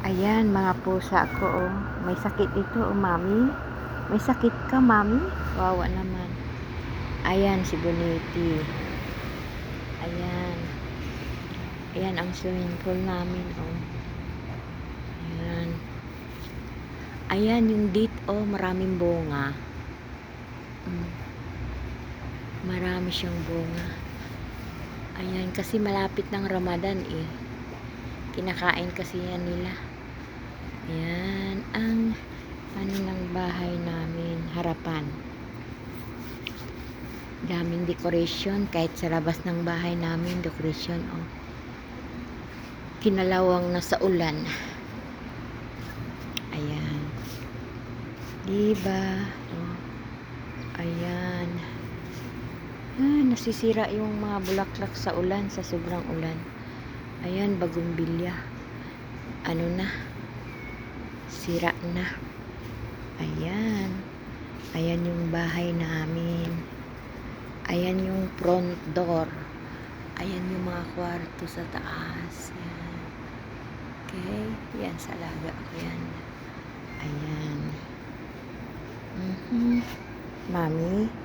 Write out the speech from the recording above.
Ayan, mga pusa ko, oh. May sakit ito, oh, mami. May sakit ka, mami? Wawa naman. Ayan, si Boniti. Ayan. Ayan ang swimming pool namin, oh. Ayan. Ayan, yung date, oh, maraming bunga. Marami siyang bunga. Ayan, kasi malapit ng Ramadan, eh. Kinakain kasi yan nila. Ayan, ang ano ng bahay namin, harapan. Daming decoration, kahit sa labas ng bahay namin, decoration, oh. Kinalawang na sa ulan. Ayan. Diba? Oh. Ayan. Ah, nasisira yung mga bulaklak sa ulan, sa sobrang ulan. Ayan, bagumbilya. Ano na? Sira na. Ayan. Ayan yung bahay namin. Ayan yung front door. Ayan yung mga kwarto sa taas. Ayan. Okay. Yan, sa laga ko yan. Ayan. Mami.